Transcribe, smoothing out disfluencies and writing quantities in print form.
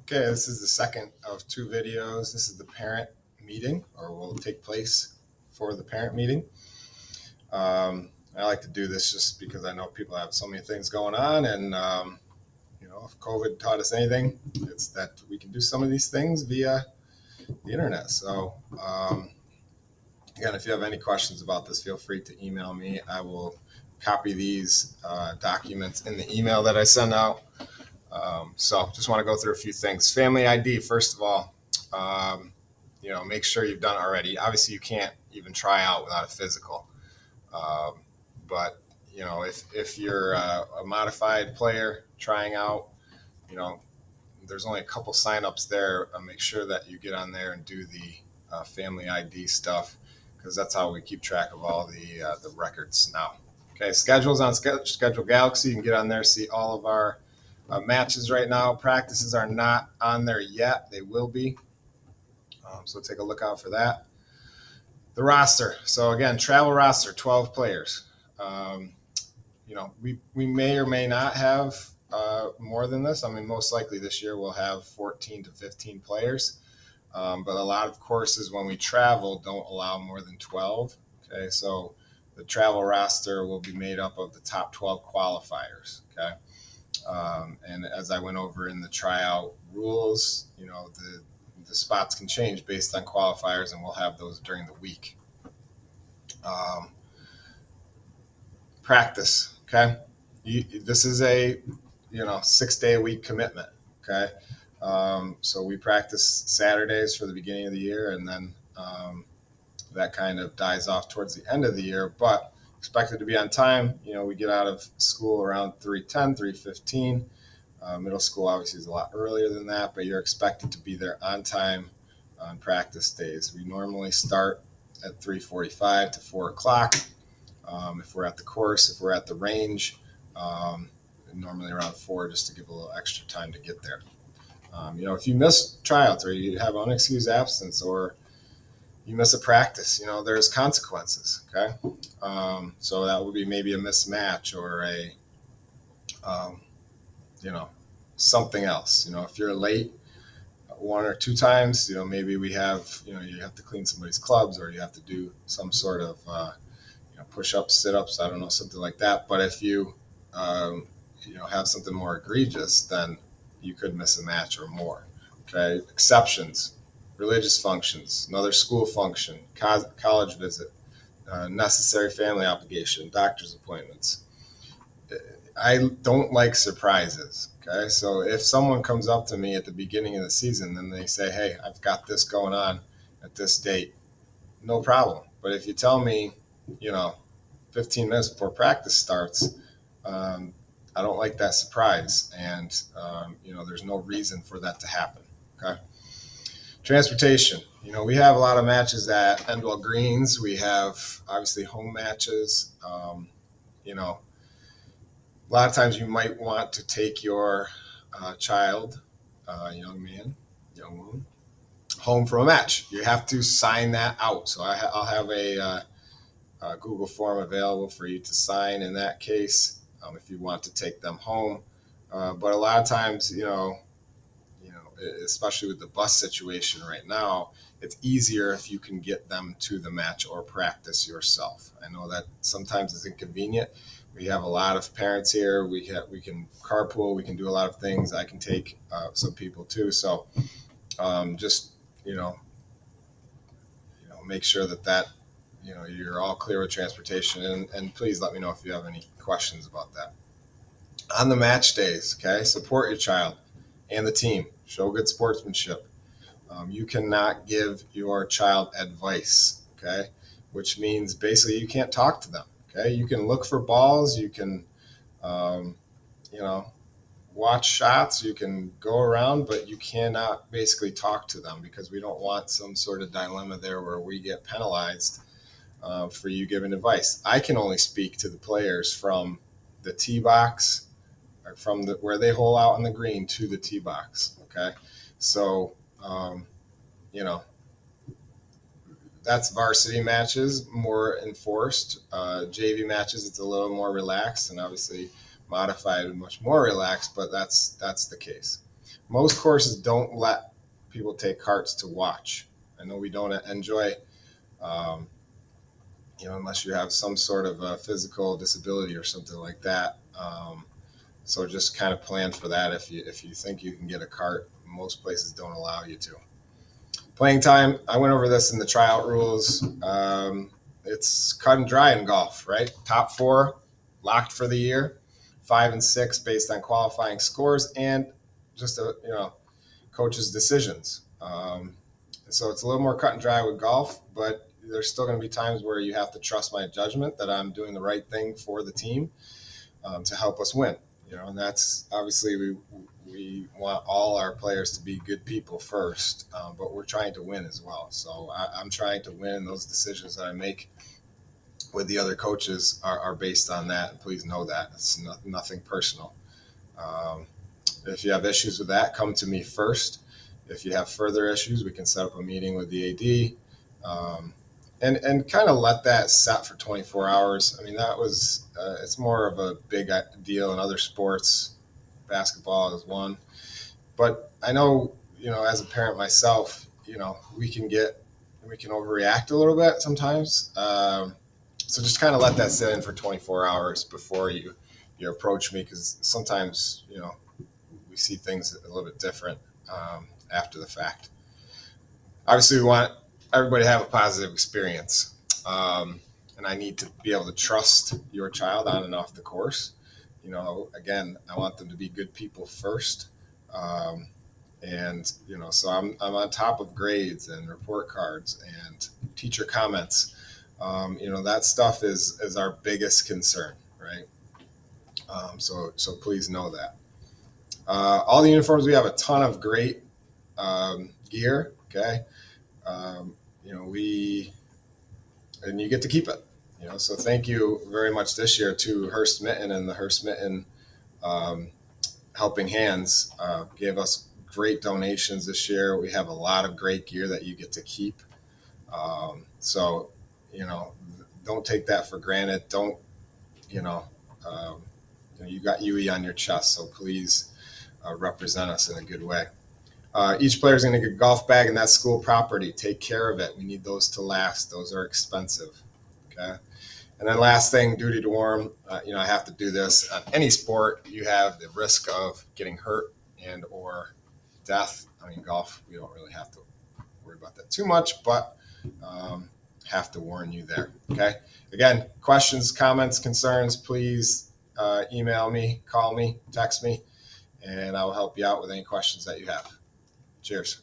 Okay, this is the second of two videos. This is the parent meeting, or will take place for the parent meeting. I like to do this just because I know people have so many things going on, and if COVID taught us anything, it's that we can do some of these things via the internet. So, again, if you have any questions about this, feel free to email me. I will copy these documents in the email that I send out. So just want to go through a few things. Family ID, first of all, make sure you've done it already. Obviously, you can't even try out without a physical. Um, but, if you're a modified player trying out, you know, there's only a couple signups there. Make sure that you get on there and do the family ID stuff because that's how we keep track of all the records now. Okay, schedules on Schedule Galaxy. You can get on there, see all of our matches right now. Practices are not on there yet. They will be. So take a look out for that. The roster. So again, travel roster, 12 players. We may or may not have more than this. I mean, most likely this year we'll have 14 to 15 players. But a lot of courses when we travel don't allow more than 12. Okay, so the travel roster will be made up of the top 12 qualifiers. Okay. And as I went over in the tryout rules, the spots can change based on qualifiers, and we'll have those during the week. Practice, okay? This is a 6-day a week commitment, okay? So we practice Saturdays for the beginning of the year, and then that kind of dies off towards the end of the year. But expected to be on time. We get out of school around 3:10, 3:15. Middle school obviously is a lot earlier than that, but you're expected to be there on time on practice days. We normally start at 3:45 to 4 o'clock. If we're at the course, if we're at the range, normally around 4 just to give a little extra time to get there. If you miss tryouts or you have unexcused absence or you miss a practice, there's consequences, okay? So that would be maybe a mismatch or something else. If you're late one or two times, maybe we have, you have to clean somebody's clubs or you have to do some sort of, push-ups, sit-ups, I don't know, something like that. But if you, have something more egregious, then you could miss a match or more. Okay. Exceptions, religious functions, another school function, college visit, necessary family obligation, doctor's appointments. I don't like surprises. Okay. So if someone comes up to me at the beginning of the season and they say, hey, I've got this going on at this date, no problem. But if you tell me, 15 minutes before practice starts, I don't like that surprise. And, there's no reason for that to happen. Okay. Transportation. We have a lot of matches at Endwell Greens. We have obviously home matches. A lot of times you might want to take your child, young man, young woman, home from a match. You have to sign that out. So I'll have a Google form available for you to sign in that case if you want to take them home. But a lot of times, especially with the bus situation right now, it's easier if you can get them to the match or practice yourself. I know that sometimes it's inconvenient. We have a lot of parents here. We can carpool. We can do a lot of things. I can take some people too. So just make sure that you're all clear with transportation, and please let me know if you have any questions about that. On the match days, okay, support your child and the team. Show good sportsmanship. You cannot give your child advice, okay, which means basically you can't talk to them. Okay, you can look for balls, you can, watch shots, you can go around, but you cannot basically talk to them because we don't want some sort of dilemma there where we get penalized for you giving advice. I can only speak to the players from the tee box or from where they hole out on the green to the tee box. Okay, so that's varsity matches, more enforced. JV matches, it's a little more relaxed, and obviously modified and much more relaxed, but that's the case. most courses don't let people take carts to watch. I know we don't enjoy, um, unless you have some sort of a physical disability or something like that. So just kind of plan for that. If you think you can get a cart, most places don't allow you to. Playing time, I went over this in the tryout rules. It's cut and dry in golf, right? Top four locked for the year, 5 and 6 based on qualifying scores and just coaches' decisions. So it's a little more cut and dry with golf, but there's still going to be times where you have to trust my judgment that I'm doing the right thing for the team to help us win. And that's obviously we want all our players to be good people first, but we're trying to win as well. So I'm trying to win, and those decisions that I make with the other coaches are based on that. And please know that it's nothing personal. If you have issues with that, come to me first. If you have further issues, we can set up a meeting with the AD, and kind of let that set for 24 hours. I mean, that was it's more of a big deal in other sports. Basketball is one, but I know, as a parent myself, we can overreact a little bit sometimes. So just kind of let that sit in for 24 hours before you approach me, because sometimes we see things a little bit different after the fact. Obviously, we want everybody to have a positive experience, and I need to be able to trust your child on and off the course. Again, I want them to be good people first, and so I'm on top of grades and report cards and teacher comments. That stuff is our biggest concern, right? So please know that. All the uniforms, we have a ton of great gear. Okay, and you get to keep it. So thank you very much this year to Hearst Mitten and the Hearst Mitten Helping Hands. Gave us great donations this year. We have a lot of great gear that you get to keep. So don't take that for granted. Don't you got UE on your chest, so please represent us in a good way. Each player is going to get a golf bag, and that's school property. Take care of it. We need those to last. Those are expensive. Okay. And then last thing, duty to warm. I have to do this. On any sport, you have the risk of getting hurt and or death. I mean, golf, we don't really have to worry about that too much, but have to warn you there. Okay. Again, questions, comments, concerns, please email me, call me, text me, and I will help you out with any questions that you have. Cheers.